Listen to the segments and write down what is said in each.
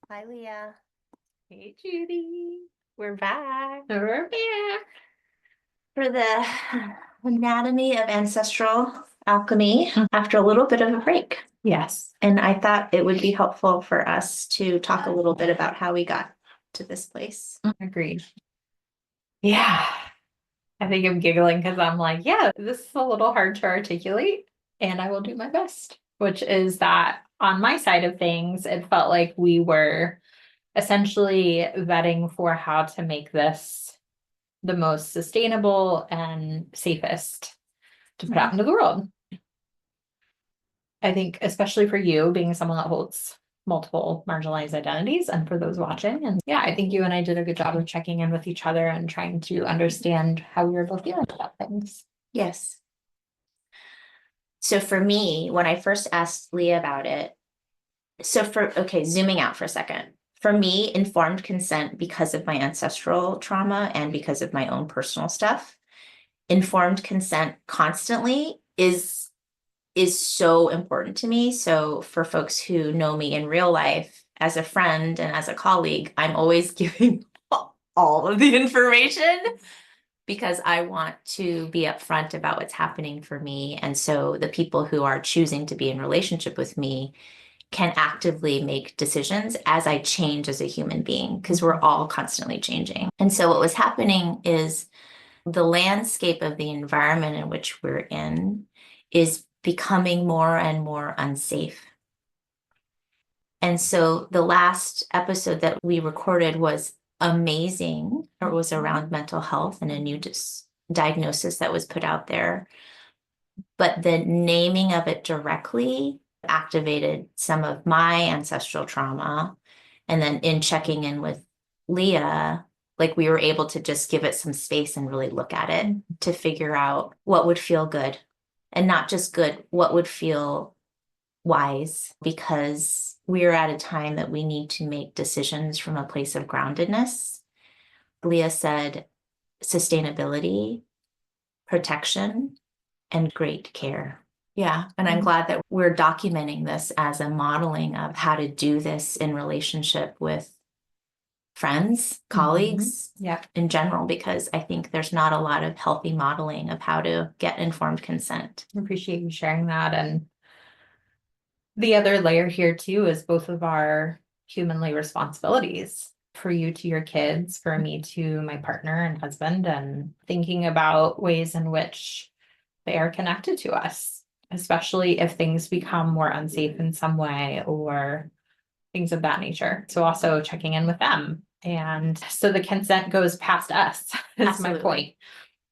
Hi, Leah. Hey, Judy. We're back We're back. for the anatomy of ancestral alchemy after a little bit of a break. Yes. And I thought it would be helpful for us to talk a little bit about how we got to this place. Agreed. Yeah. I think I'm giggling because I'm like, yeah, this is a little hard to articulate, and I will do my best, which is that on my side of things, it felt like we were essentially vetting for how to make this the most sustainable and safest to put out into the world. I think, especially for you, being someone that holds multiple marginalized identities, and for those watching. And yeah, I think you and I did a good job of checking in with each other and trying to understand how we were both feeling about things. Yes. So for me, when I first asked Leah about it, zooming out for a second. For me, informed consent, because of my ancestral trauma and because of my own personal stuff, informed consent constantly is so important to me. So for folks who know me in real life as a friend and as a colleague, I'm always giving all of the information because I want to be upfront about what's happening for me. And so the people who are choosing to be in relationship with me can actively make decisions as I change as a human being, because we're all constantly changing. And so what was happening is the landscape of the environment in which we're in is becoming more and more unsafe. And so the last episode that we recorded was amazing. It was around mental health and a new diagnosis that was put out there. But the naming of it directly activated some of my ancestral trauma. And then in checking in with Leah, like we were able to just give it some space and really look at it to figure out what would feel good, and not just good, what would feel wise, because we're at a time that we need to make decisions from a place of groundedness. Leah said sustainability, protection, and great care. Yeah. And I'm glad that we're documenting this as a modeling of how to do this in relationship with friends, colleagues, Yeah. in general, because I think there's not a lot of healthy modeling of how to get informed consent. I appreciate you sharing that. And the other layer here too is both of our humanly responsibilities, for you to your kids, for me to my partner and husband, and thinking about ways in which they are connected to us, especially if things become more unsafe in some way or things of that nature. So also checking in with them. And so the consent goes past us, is Absolutely. my point.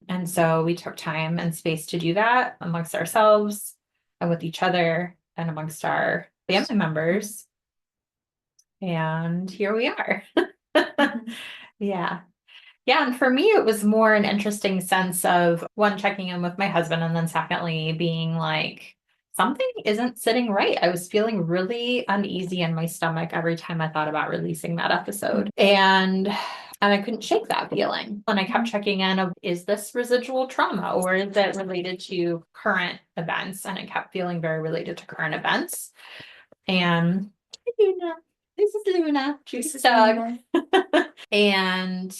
And so we took time and space to do that amongst ourselves and with each other and amongst our family members. And here we are. Yeah. Yeah. And for me, it was more an interesting sense of, one, checking in with my husband, and then secondly, being like, something isn't sitting right. I was feeling really uneasy in my stomach every time I thought about releasing that episode. And I couldn't shake that feeling. And I kept checking in of, is this residual trauma or is it related to current events? And it kept feeling very related to current events. And Luna, this is Luna, Juice's dog. And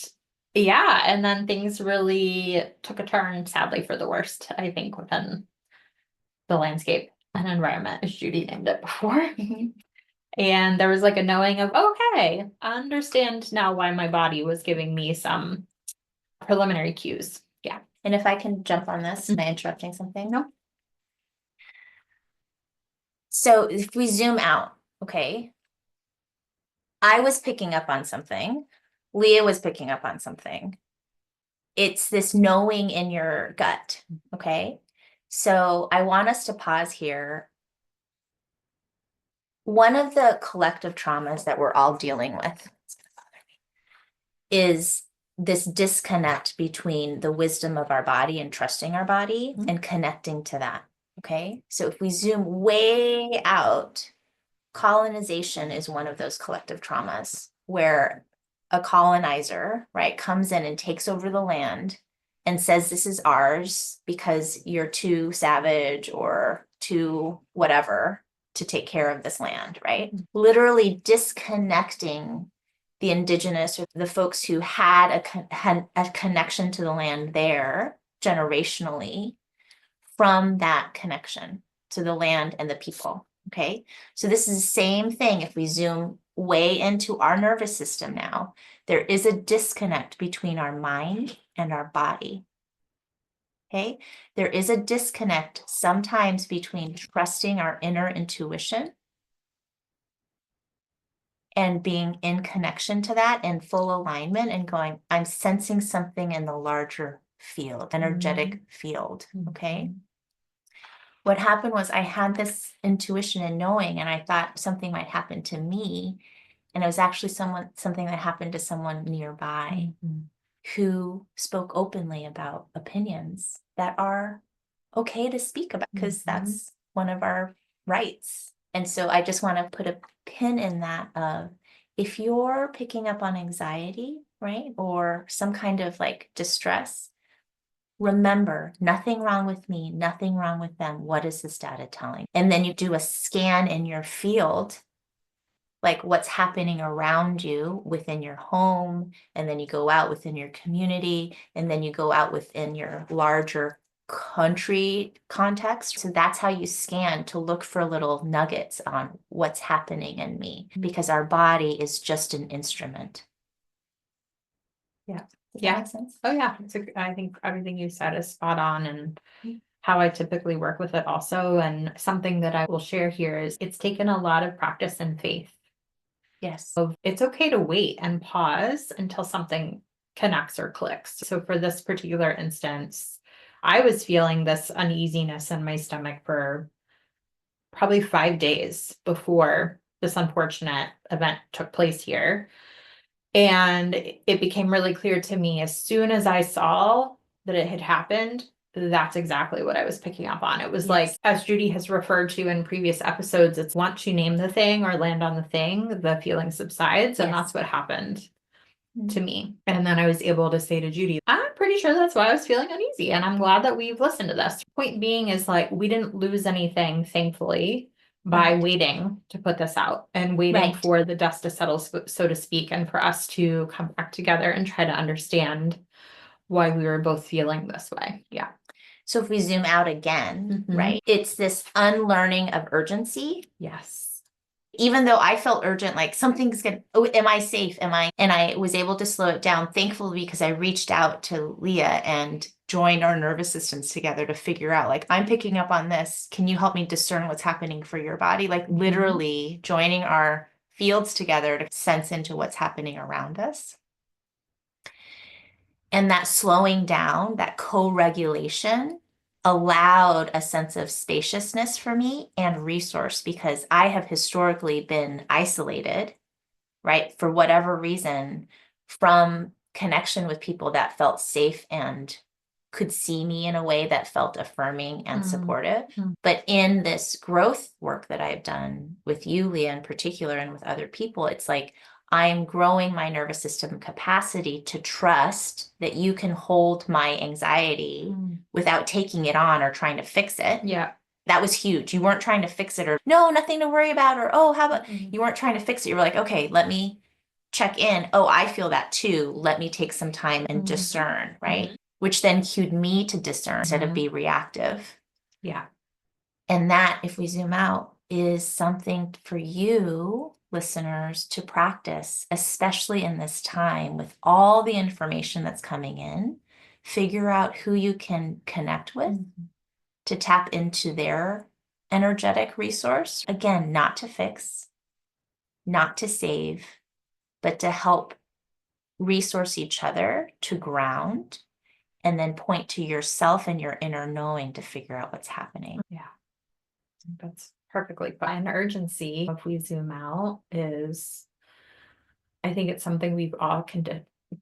yeah, and then things really took a turn, sadly, for the worst, I think, within the landscape and environment, as Judy named it before. And there was like a knowing of, okay, I understand now why my body was giving me some preliminary cues. Yeah. And if I can jump on this, am I interrupting something? No. So if we zoom out, okay, I was picking up on something. Leah was picking up on something. It's this knowing in your gut, okay? So I want us to pause here. One of the collective traumas that we're all dealing with is this disconnect between the wisdom of our body and trusting our body and connecting to that, okay? So if we zoom way out, colonization is one of those collective traumas where a colonizer, right, comes in and takes over the land and says, this is ours because you're too savage or too whatever. to take care of this land, right? Literally disconnecting the indigenous or the folks who had a connection to the land there generationally from that connection to the land and the people. Okay. So this is the same thing. If we zoom way into our nervous system now, there is a disconnect between our mind and our body. Okay. There is a disconnect sometimes between trusting our inner intuition and being in connection to that and full alignment and going, I'm sensing something in the larger field, energetic field. Okay. What happened was I had this intuition and knowing, and I thought something might happen to me. And it was actually something that happened to someone nearby who spoke openly about opinions that are okay to speak about because that's one of our rights. And so I just want to put a pin in that of if you're picking up on anxiety, right, or some kind of like distress, remember, nothing wrong with me, nothing wrong with them. What is this data telling? And then you do a scan in your field, like what's happening around you within your home, and then you go out within your community, and then you go out within your larger country context. So that's how you scan to look for little nuggets on what's happening in me, because our body is just an instrument. Yeah. Does Yeah. that make sense? Oh yeah, I think everything you said is spot on, and how I typically work with it also. And something that I will share here is it's taken a lot of practice and faith. Yes. Of it's okay to wait and pause until something connects or clicks. So for this particular instance, I was feeling this uneasiness in my stomach for probably 5 days before this unfortunate event took place here. And it became really clear to me as soon as I saw that it had happened, that's exactly what I was picking up on. It was like, as Judy has referred to in previous episodes, it's once you name the thing or land on the thing, the feeling subsides. And that's what happened to me. And then I was able to say to Judy, I'm pretty sure that's why I was feeling uneasy. And I'm glad that we've listened to this. Point being is like, we didn't lose anything, thankfully, by waiting to put this out and waiting for the dust to settle, so to speak, and for us to come back together and try to understand why we were both feeling this way. Yeah. So if we zoom out again, right, it's this unlearning of urgency. Yes. Even though I felt urgent, like something's gonna, oh, am I safe? Am I? And I was able to slow it down, thankfully, because I reached out to Leah and joined our nervous systems together to figure out, like, I'm picking up on this. Can you help me discern what's happening for your body? Like literally joining our fields together to sense into what's happening around us. And that slowing down, that co-regulation allowed a sense of spaciousness for me and resource, because I have historically been isolated, right, for whatever reason, from connection with people that felt safe and could see me in a way that felt affirming and supportive. But in this growth work that I've done with you, Leah, in particular, and with other people, it's like I'm growing my nervous system capacity to trust that you can hold my anxiety without taking it on or trying to fix it. Yeah. That was huge. You weren't trying to fix it or no, nothing to worry about, or oh, how about you weren't trying to fix it. You were like, okay, let me check in. Oh, I feel that too. Let me take some time and discern, right? Which then cued me to discern instead of be reactive. Yeah. And that, if we zoom out, is something for you, listeners, to practice, especially in this time with all the information that's coming in. Figure out who you can connect with to tap into their energetic resource. Again, not to fix, not to save, but to help resource each other to ground, and then point to yourself and your inner knowing to figure out what's happening. Yeah. That's perfectly fine. Urgency, if we zoom out, is I think it's something we've all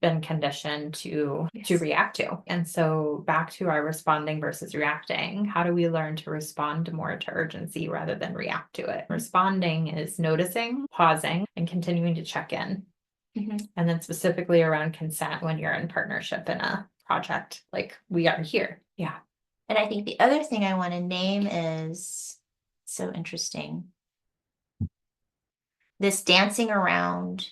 been conditioned to react to. And so back to our responding versus reacting, how do we learn to respond more to urgency rather than react to it? Responding is noticing, pausing, and continuing to check in. And then specifically around consent when you're in partnership in a project like we are here. Yeah. And I think the other thing I want to name is so interesting. this dancing around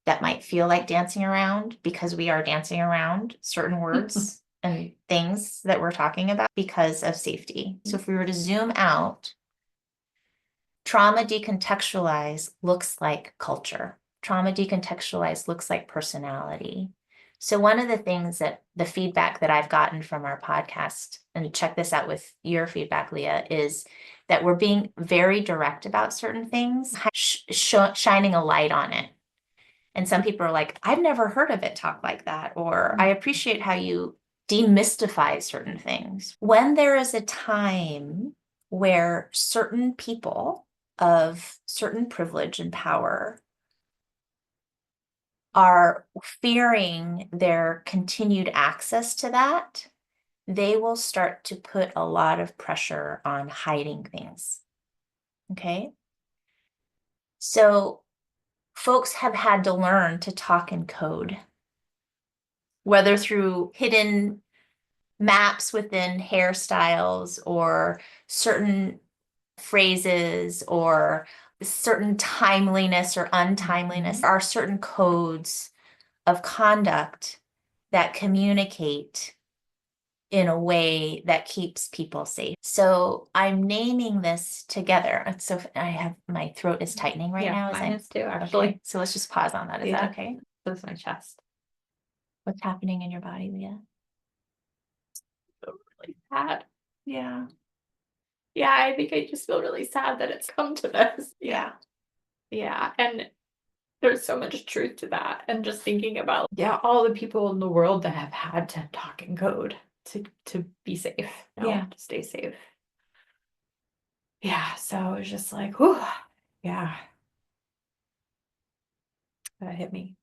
that might feel like dancing around because we are dancing around certain words and things that we're talking about because of safety. So if we were to zoom out, trauma decontextualized looks like culture. Trauma decontextualized looks like personality. So one of the things that the feedback that I've gotten from our podcast, and check this out with your feedback, Leah, is that we're being very direct about certain things, shining a light on it. And some people are like, I've never heard of it talk like that, or I appreciate how you demystify certain things. When there is a time where certain people of certain privilege and power are fearing their continued access to that, they will start to put a lot of pressure on hiding things. Okay. So folks have had to learn to talk in code, whether through hidden maps within hairstyles or certain phrases or certain timeliness or untimeliness. There are certain codes of conduct that communicate in a way that keeps people safe. So I'm naming this together. So I have, my throat is tightening right now. Mine is too, actually. Okay, so let's just pause on that. Is that okay? This is my chest. What's happening in your body, Leah? Really sad. Yeah. Yeah, I think I just feel really sad that it's come to this. Yeah. Yeah. And there's so much truth to that. And just thinking about, all the people in the world that have had to talk in code to be safe, to stay safe. Yeah. So it was just like, whew, yeah. That hit me.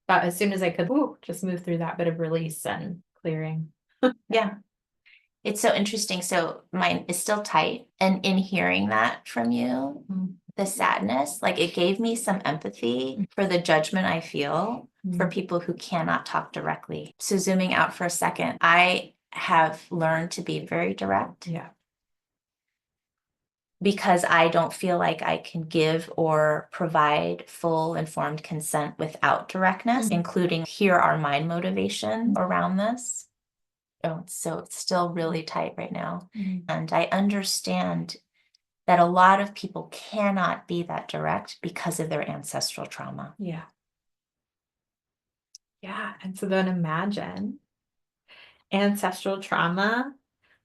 But as soon as I could, just move through that bit of release and clearing. Yeah. It's so interesting. So mine is still tight. And in hearing that from you, the sadness, like it gave me some empathy for the judgment I feel for people who cannot talk directly. So zooming out for a second, I have learned to be very direct. Yeah. Because I don't feel like I can give or provide full informed consent without directness, including here are my motivation around this. Oh, so it's still really tight right now. And I understand that a lot of people cannot be that direct because of their ancestral trauma. Yeah. Yeah. And so then imagine ancestral trauma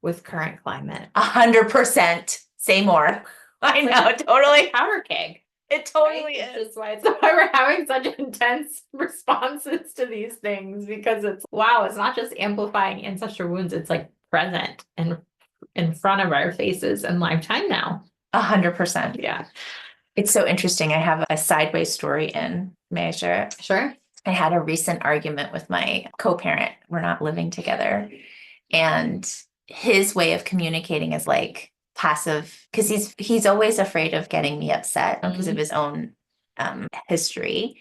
with current climate. 100%. Say more. I know, totally. Powder keg. It totally Right? is. It's why we're having such intense responses to these things, because it's not just amplifying ancestral wounds, it's like present and in front of our faces and lifetime now. 100%. Yeah. It's so interesting. I have a sideways story in. May I share it? Sure. I had a recent argument with my co-parent. We're not living together. And his way of communicating is like passive, because he's always afraid of getting me upset because of his own history.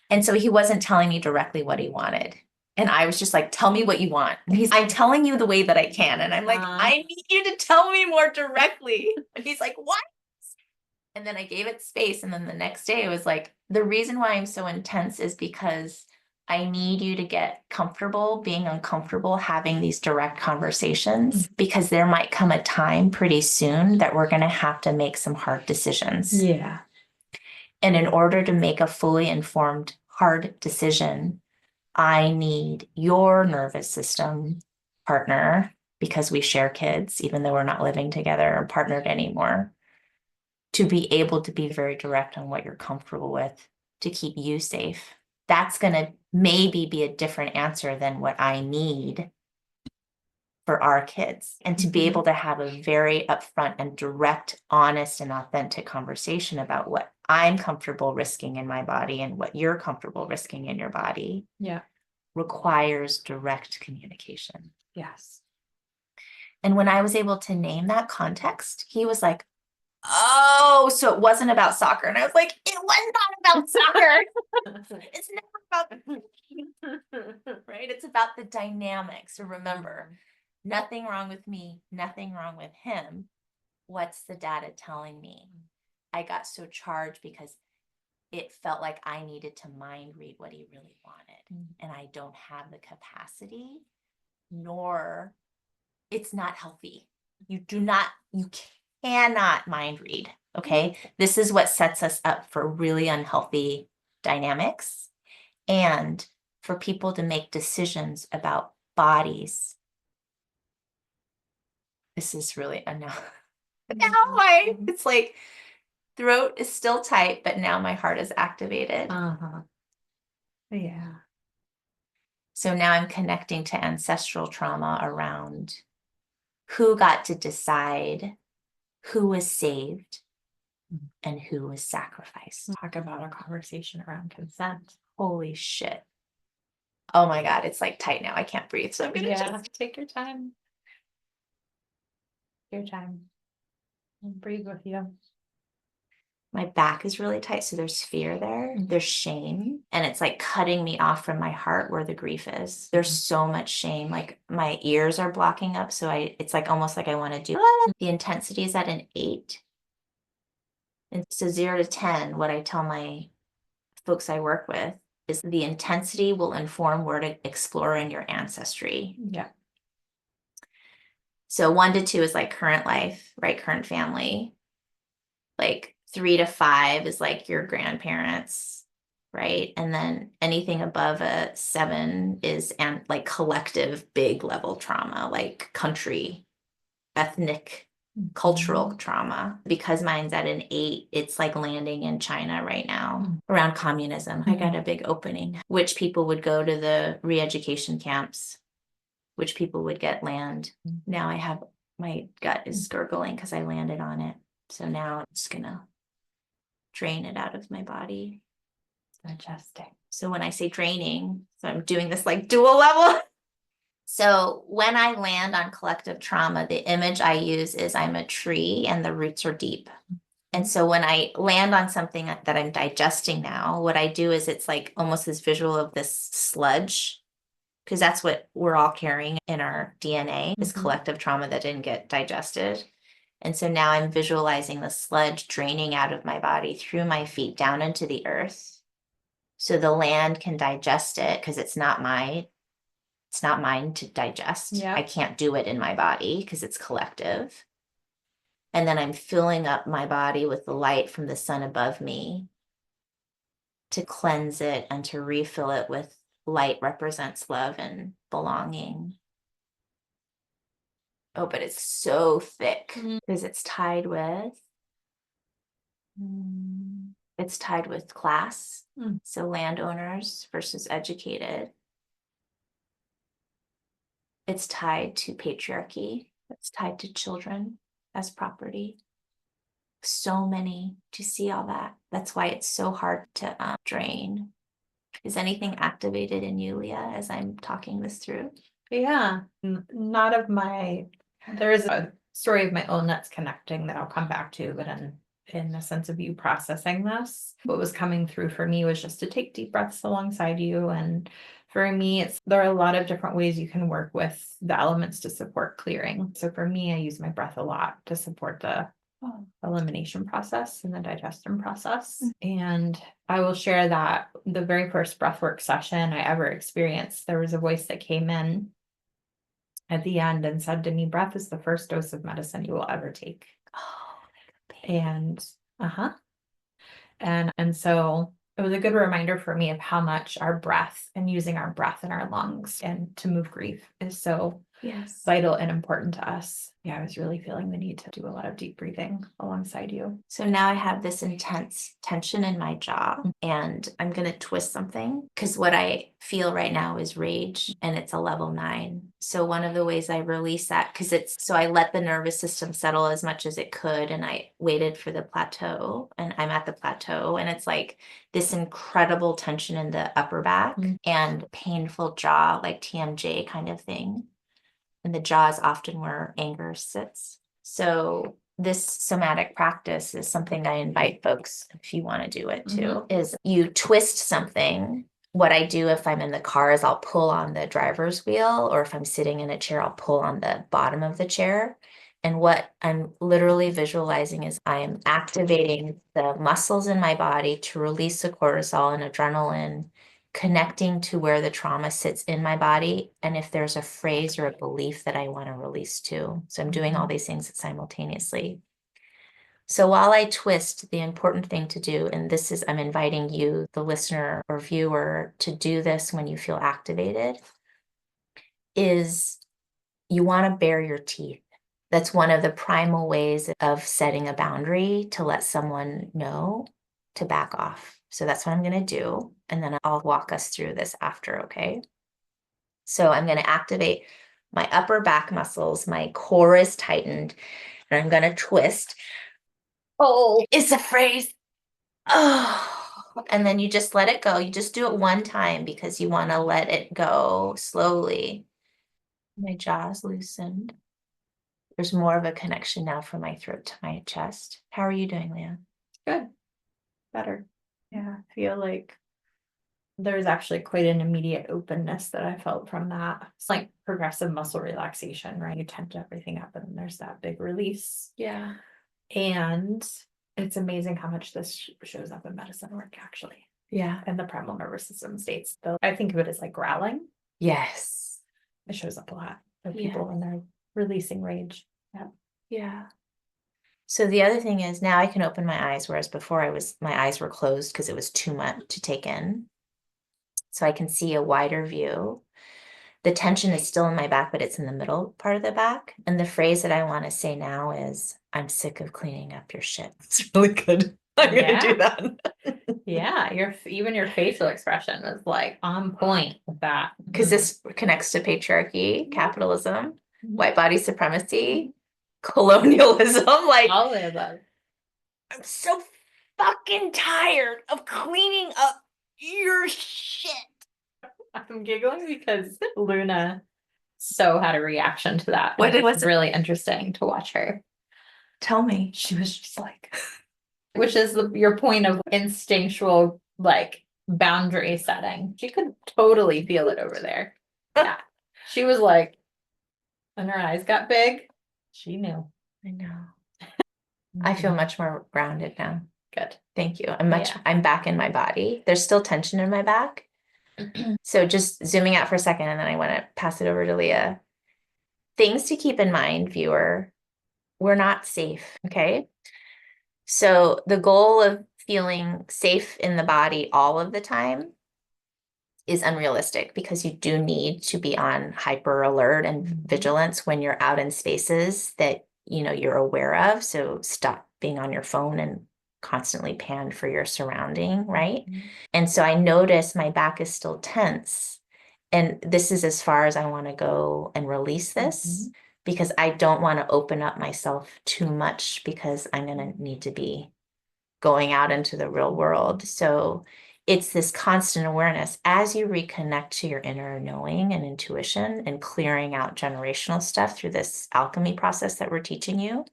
And so he wasn't telling me directly what he wanted. And I was just like, tell me what you want. And I'm telling you the way that I can. And I'm like, I need you to tell me more directly. And he's like, what? And then I gave it space. And then the next day it was like, the reason why I'm so intense is because I need you to get comfortable being uncomfortable having these direct conversations, because there might come a time pretty soon that we're going to have to make some hard decisions. Yeah. And in order to make a fully informed, hard decision, I need your nervous system partner, because we share kids, even though we're not living together or partnered anymore, to be able to be very direct on what you're comfortable with to keep you safe. That's going to maybe be a different answer than what I need for our kids. And to be able to have a very upfront and direct, honest and authentic conversation about what I'm comfortable risking in my body and what you're comfortable risking in your body. Yeah. Requires direct communication. Yes. And when I was able to name that context, he was like, oh, so it wasn't about soccer. And I was like, it was not about soccer. It's never about, right? It's about the dynamics. So remember, nothing wrong with me, nothing wrong with him. What's the data telling me? I got so charged because it felt like I needed to mind read what he really wanted. And I don't have the capacity, nor it's not healthy. You cannot mind read. Okay. This is what sets us up for really unhealthy dynamics and for people to make decisions about bodies. This is really enough. Now it's like throat is still tight, but now my heart is activated. Yeah. So now I'm connecting to ancestral trauma around who got to decide who was saved and who was sacrificed. Talk about a conversation around consent. Holy shit. Oh my God, it's like tight now. I can't breathe. So I'm gonna just take your time. Your time. I'll breathe with you. my back is really tight. So there's fear there. There's shame. And it's like cutting me off from my heart where the grief is. There's so much shame. Like my ears are blocking up. So it's like almost like I want to do the intensity is at an 8. And so 0 to 10, what I tell my folks I work with is the intensity will inform where to explore in your ancestry. Yeah. So 1 to 2 is like current life, right? Current family. Like 3 to 5 is like your grandparents, right? And then anything above a 7 is like collective big level trauma, like country, ethnic, cultural trauma. Because mine's at an 8, it's like landing in China right now around communism. I got a big opening. Which people would go to the re-education camps, which people would get land. Now I have, my gut is gurgling because I landed on it. So now it's gonna drain it out of my body. Digesting. So when I say draining, so I'm doing this like dual level. So when I land on collective trauma, the image I use is I'm a tree and the roots are deep. And so when I land on something that I'm digesting now, what I do is it's like almost this visual of this sludge, because that's what we're all carrying in our DNA, is collective trauma that didn't get digested. And so now I'm visualizing the sludge draining out of my body through my feet down into the earth. So the land can digest it because it's not mine to digest. Yeah. I can't do it in my body because it's collective. And then I'm filling up my body with the light from the sun above me to cleanse it and to refill it with light represents love and belonging. Oh, but it's so thick because it's tied with class. So landowners versus educated. It's tied to patriarchy. It's tied to children as property. So many to see all that. That's why it's so hard to drain. Is anything activated in you, Leah, as I'm talking this through? Yeah. Not of my, there is a story of my own that's connecting that I'll come back to, but in the sense of you processing this, what was coming through for me was just to take deep breaths alongside you. And for me, there are a lot of different ways you can work with the elements to support clearing. So for me, I use my breath a lot to support the elimination process and the digestion process. And I will share that the very first breathwork session I ever experienced, there was a voice that came in at the end and said to me, breath is the first dose of medicine you will ever take. And and so it was a good reminder for me of how much our breath and using our breath in our lungs and to move grief is so vital and important to us. Yeah, I was really feeling the need to do a lot of deep breathing alongside you. So now I have this intense tension in my jaw and I'm going to twist something because what I feel right now is rage and it's a level 9. So one of the ways I release that, because so I let the nervous system settle as much as it could and I waited for the plateau and I'm at the plateau and it's like this incredible tension in the upper back and painful jaw, like TMJ kind of thing. And the jaw is often where anger sits. So this somatic practice is something I invite folks, if you want to do it too, is you twist something. What I do if I'm in the car is I'll pull on the driver's wheel, or if I'm sitting in a chair, I'll pull on the bottom of the chair. And what I'm literally visualizing is I am activating the muscles in my body to release the cortisol and adrenaline, connecting to where the trauma sits in my body. And if there's a phrase or a belief that I want to release to. So I'm doing all these things simultaneously. So while I twist, the important thing to do, and this is, I'm inviting you, the listener or viewer, to do this when you feel activated, is you want to bare your teeth. That's one of the primal ways of setting a boundary to let someone know to back off. So that's what I'm going to do. And then I'll walk us through this after, okay? So I'm going to activate my upper back muscles. My core is tightened, and I'm going to twist. Oh, is the phrase. Oh, and then you just let it go. You just do it one time because you want to let it go slowly. My jaw's loosened. There's more of a connection now from my throat to my chest. How are you doing, Leah? Good. Better. Yeah, I feel like there's actually quite an immediate openness that I felt from that. It's like progressive muscle relaxation, right? You tense everything up and then there's that big release. Yeah. And it's amazing how much this shows up in medicine work, actually, Yeah. and the primal nervous system states. So I think of it as like growling. Yes. It shows up a lot for Yeah. people when they're releasing rage. Yeah. Yeah. So the other thing is now I can open my eyes, whereas before my eyes were closed because it was too much to take in. So I can see a wider view. The tension is still in my back, but it's in the middle part of the back. And the phrase that I want to say now is, I'm sick of cleaning up your shit. It's really good. I'm gonna do that. Yeah, even your facial expression is like on point with that. Because this connects to patriarchy, capitalism, white body supremacy, colonialism. Like, all of those. I'm so fucking tired of cleaning up your shit. I'm giggling because Luna so had a reaction to that. What It was was it? really interesting to watch her. Tell me. She was just like, which is your point of instinctual, like boundary setting. She could totally feel it over there. Yeah. She was like, when her eyes got big, she knew. I know. I feel much more grounded now. Good. Thank you. I'm back in my body. There's still tension in my back. So just zooming out for a second, and then I want to pass it over to Leah. Things to keep in mind, viewer, we're not safe, okay? So the goal of feeling safe in the body all of the time is unrealistic because you do need to be on hyper alert and vigilance when you're out in spaces that you're aware of. So stop being on your phone and constantly pan for your surrounding, right? And so I notice my back is still tense. And this is as far as I want to go and release this because I don't want to open up myself too much because I'm going to need to be going out into the real world. So it's this constant awareness as you reconnect to your inner knowing and intuition and clearing out generational stuff through this alchemy process that we're teaching you.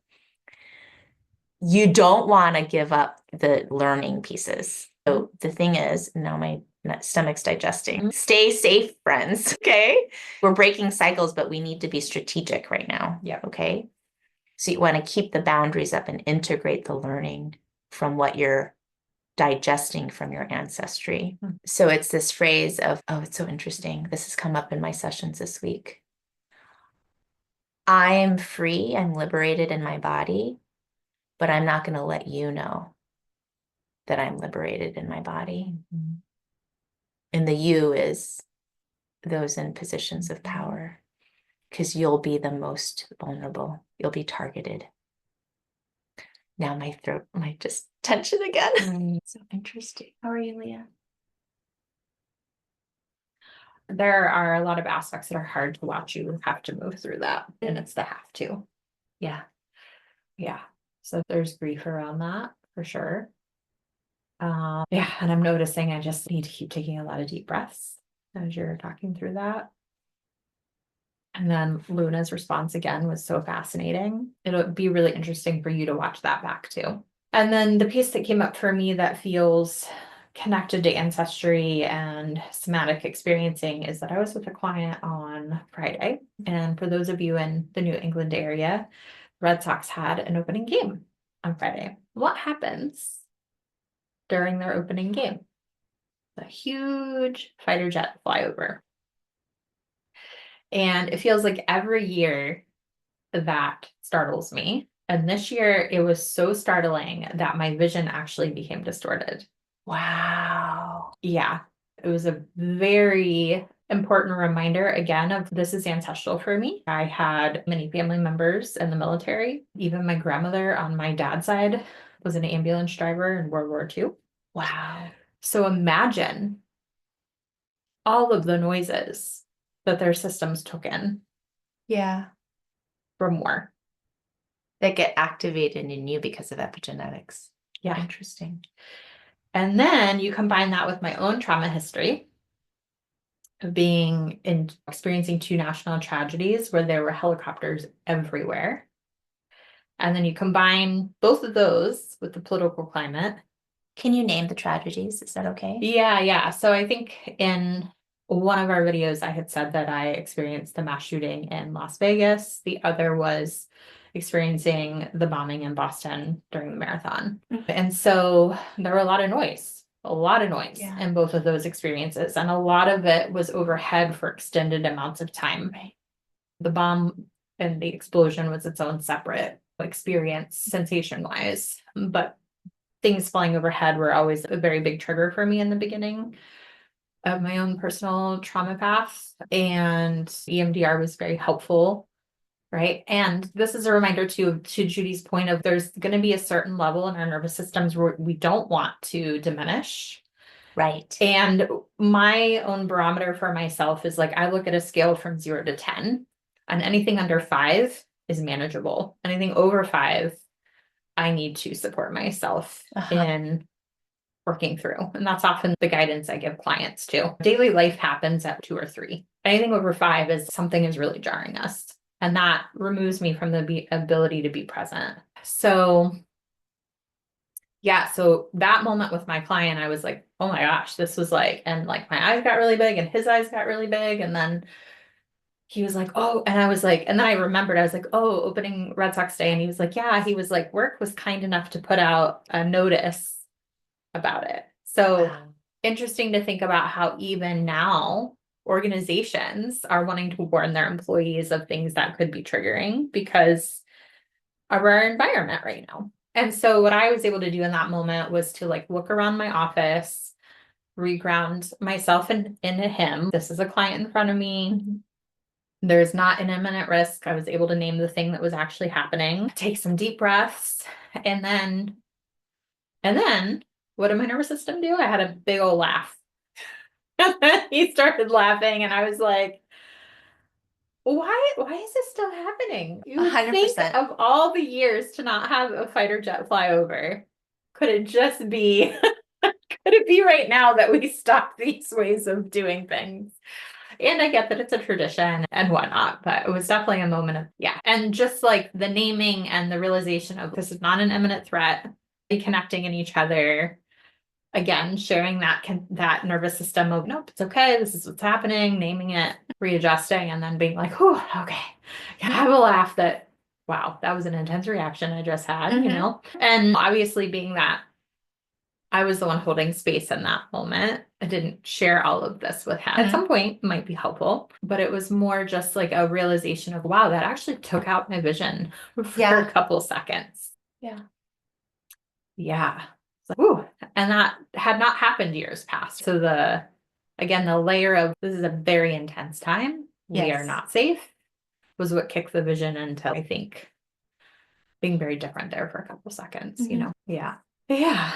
You don't want to give up the learning pieces. So the thing is, now my stomach's digesting. Stay safe, friends. Okay. We're breaking cycles, but we need to be strategic right now. Yeah. Okay. So you want to keep the boundaries up and integrate the learning from what you're digesting from your ancestry. So it's this phrase of, oh, it's so interesting. This has come up in my sessions this week. I am free. I'm liberated in my body, but I'm not going to let you know that I'm liberated in my body. And the you is those in positions of power, because you'll be the most vulnerable. You'll be targeted. Now my throat might just tension again. So interesting. How are you, Leah? There are a lot of aspects that are hard to watch. You have to move through that, and it's the have to. Yeah. Yeah. So there's grief around that for sure. Yeah, and I'm noticing I just need to keep taking a lot of deep breaths as you're talking through that. And then Luna's response again was so fascinating. It'll be really interesting for you to watch that back too. And then the piece that came up for me that feels connected to ancestry and somatic experiencing is that I was with a client on Friday. And for those of you in the New England area, Red Sox had an opening game on Friday. What happens during their opening game? A huge fighter jet flyover. And it feels like every year that startles me. And this year it was so startling that my vision actually became distorted. Wow. Yeah, it was a very important reminder again of this is ancestral for me. I had many family members in the military. Even my grandmother on my dad's side was an ambulance driver in World War II. Wow. So imagine all of the noises that their systems took in Yeah. from war. That get activated in you because of epigenetics. Yeah. Interesting. And then you combine that with my own trauma history of being in experiencing two national tragedies where there were helicopters everywhere. And then you combine both of those with the political climate. Can you name the tragedies? Is that okay? Yeah. So I think in one of our videos, I had said that I experienced the mass shooting in Las Vegas. The other was experiencing the bombing in Boston during the marathon. And so there were a lot of noise Yeah. in both of those experiences. And a lot of it was overhead for extended amounts of time. Right. The bomb and the explosion was its own separate experience, sensation wise. But things flying overhead were always a very big trigger for me in the beginning of my own personal trauma path. And EMDR was very helpful. Right. And this is a reminder to Judy's point of there's going to be a certain level in our nervous systems where we don't want to diminish. Right. And my own barometer for myself is like, I look at a scale from 0 to 10, and anything under 5 is manageable. Anything over 5, I need to support myself in working through. And that's often the guidance I give clients too. Daily life happens at 2 or 3. Anything over 5 is something is really jarring us. And that removes me from the ability to be present. So yeah, so that moment with my client, I was like, oh my gosh, this was like, and like my eyes got really big and his eyes got really big. And then he was like, oh, and I was like, and then I remembered, I was like, oh, opening Red Sox Day. And he was like, yeah, he was like, work was kind enough to put out a notice about it. So interesting to think about how even now organizations are wanting to warn their employees of things that could be triggering because of our environment right now. And so what I was able to do in that moment was to like look around my office, reground myself into him. This is a client in front of me. There's not an imminent risk. I was able to name the thing that was actually happening, take some deep breaths, and then what did my nervous system do? I had a big old laugh. He started laughing and I was like, why is this still happening? You would think 100%. of all the years to not have a fighter jet fly over. Could it just be could it be right now that we stop these ways of doing things? And I get that it's a tradition and whatnot, but it was definitely a moment of, yeah. And just like the naming and the realization of this is not an imminent threat, reconnecting in each other, again, sharing that nervous system of, nope, it's okay, this is what's happening, naming it, readjusting, and then being like, oh, okay. I have a laugh that, wow, that was an intense reaction I just had, you know? And obviously being that I was the one holding space in that moment. I didn't share all of this with him. At some point, it might be helpful, but it was more just like a realization of, wow, that actually took out my vision for a couple seconds. Yeah. Yeah. It's like, ooh. And that had not happened years past. So the layer of this is a very intense time. We are not safe was what kicked the vision into, I think, being very different there for a couple seconds, you know? Yeah. Yeah.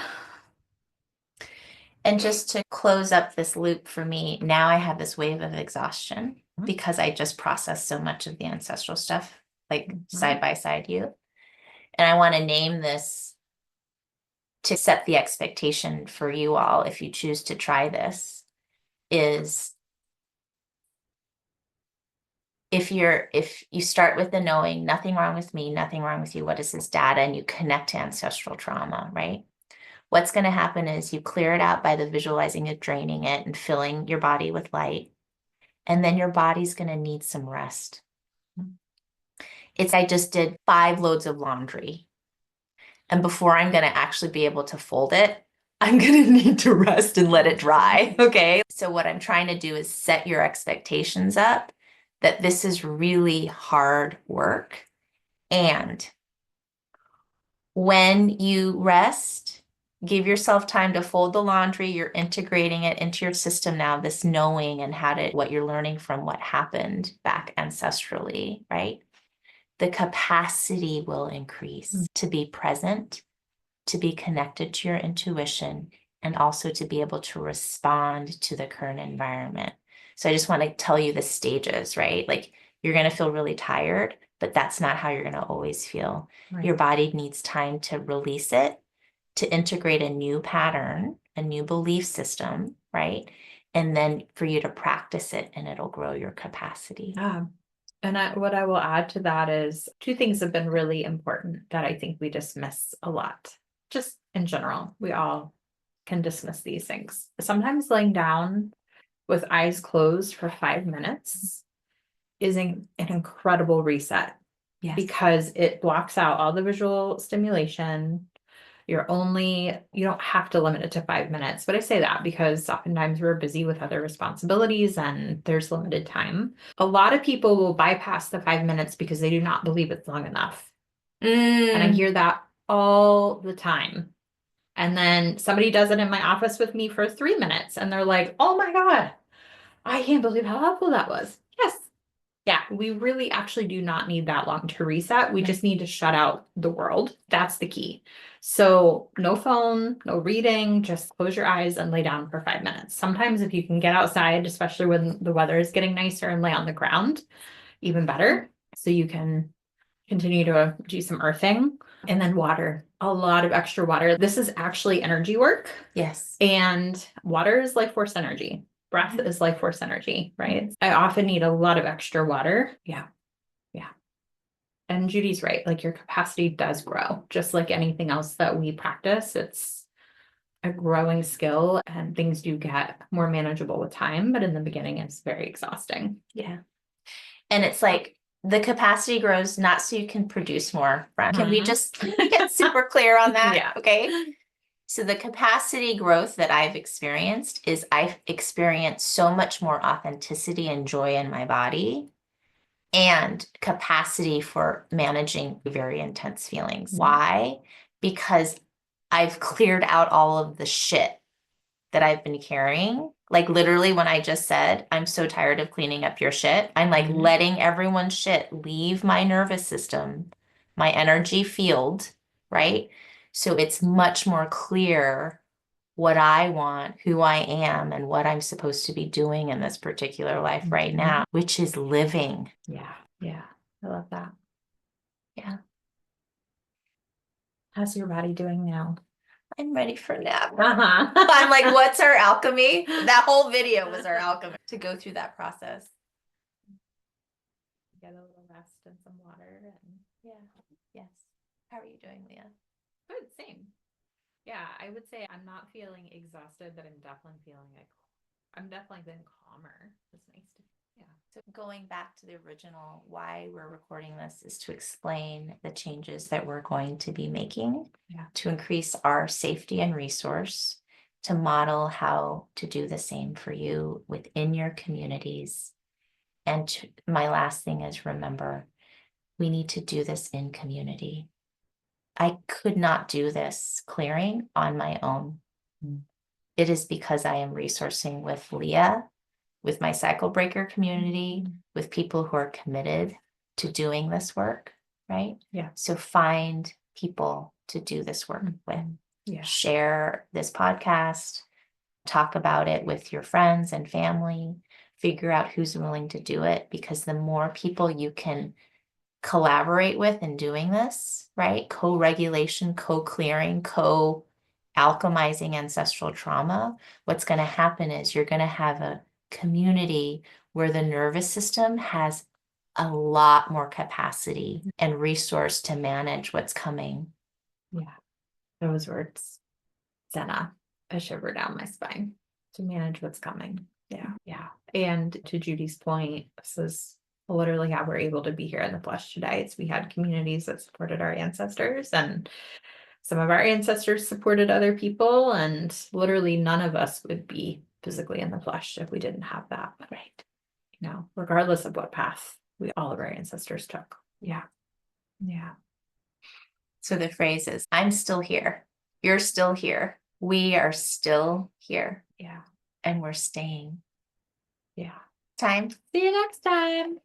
And just to close up this loop for me, now I have this wave of exhaustion because I just processed so much of the ancestral stuff, like side by side you. And I want to name this to set the expectation for you all, if you choose to try this, is if you start with the knowing, nothing wrong with me, nothing wrong with you, what is this data, and you connect to ancestral trauma, right? What's going to happen is you clear it out by the visualizing it, draining it, and filling your body with light. And then your body's going to need some rest. It's I just did 5 loads of laundry. And before I'm going to actually be able to fold it, I'm going to need to rest and let it dry. Okay. So, what I'm trying to do is set your expectations up that this is really hard work. And when you rest, give yourself time to fold the laundry. You're integrating it into your system now, this knowing and what you're learning from what happened back ancestrally, right? The capacity will increase to be present, to be connected to your intuition, and also to be able to respond to the current environment. So I just want to tell you the stages, right? Like you're going to feel really tired, but that's not how you're going to always feel. Right. Your body needs time to release it, to integrate a new pattern, a new belief system, right? And then for you to practice it and it'll grow your capacity. And what I will add to that is 2 things have been really important that I think we dismiss a lot. Just in general, we all can dismiss these things. Sometimes laying down with eyes closed for 5 minutes is an incredible reset. Yes. Because it blocks out all the visual stimulation. You don't have to limit it to 5 minutes, but I say that because oftentimes we're busy with other responsibilities and there's limited time. A lot of people will bypass the 5 minutes because they do not believe it's long enough. And I hear that all the time. And then somebody does it in my office with me for 3 minutes and they're like, oh my God, I can't believe how helpful that was. Yes. Yeah, we really actually do not need that long to reset. We just need to shut out the world. That's the key. So no phone, no reading, just close your eyes and lay down for 5 minutes. Sometimes if you can get outside, especially when the weather is getting nicer, and lay on the ground, even better. So you can continue to do some earthing. And then water, a lot of extra water. This is actually energy work. Yes. And water is life force energy. Breath is life force energy, right? I often need a lot of extra water. Yeah. Yeah. And Judy's right. Like your capacity does grow, just like anything else that we practice. It's a growing skill and things do get more manageable with time. But in the beginning, it's very exhausting. Yeah. And it's like the capacity grows not so you can produce more. Can we just get super clear on that? Yeah. Okay. So the capacity growth that I've experienced is I've experienced so much more authenticity and joy in my body and capacity for managing very intense feelings. Why? Because I've cleared out all of the shit that I've been carrying. Like literally when I just said, I'm so tired of cleaning up your shit, I'm like letting everyone's shit leave my nervous system, my energy field, right? So it's much more clear what I want, who I am, and what I'm supposed to be doing in this particular life right now, which is living. Yeah. Yeah. I love that. Yeah. How's your body doing now? I'm ready for a nap. Uh-huh. I'm like, what's our alchemy? That whole video was our alchemy to go through that process. Get a little rest and some water. And Yeah. Yes. How are you doing, Leah? good, same. Yeah, I would say I'm not feeling exhausted, but I'm definitely feeling like I'm definitely been calmer. It's nice to, yeah. So going back to the original, why we're recording this is to explain the changes that we're going to be making to increase our safety and resource, to model how to do the same for you within your communities. And my last thing is remember, we need to do this in community. I could not do this clearing on my own. It is because I am resourcing with Leah, with my cycle breaker community, with people who are committed to doing this work, right? Yeah. So find people to do this work with. Yeah. Share this podcast, talk about it with your friends and family, figure out who's willing to do it, because the more people you can collaborate with in doing this, right? Co-regulation, co-clearing, co-alchemizing ancestral trauma, what's going to happen is you're going to have a community where the nervous system has a lot more capacity and resource to manage what's coming. Yeah. Those words, Senna, a shiver down my spine to manage what's coming. Yeah. Yeah. And to Judy's point, this is literally how we're able to be here in the flesh today. It's we had communities that supported our ancestors, and some of our ancestors supported other people, and literally none of us would be physically in the flesh if we didn't have that. Right. You know, regardless of what path all of our ancestors took. Yeah. Yeah. So the phrase is, I'm still here. You're still here. We are still here. Yeah. And we're staying. Yeah. Time. See you next time.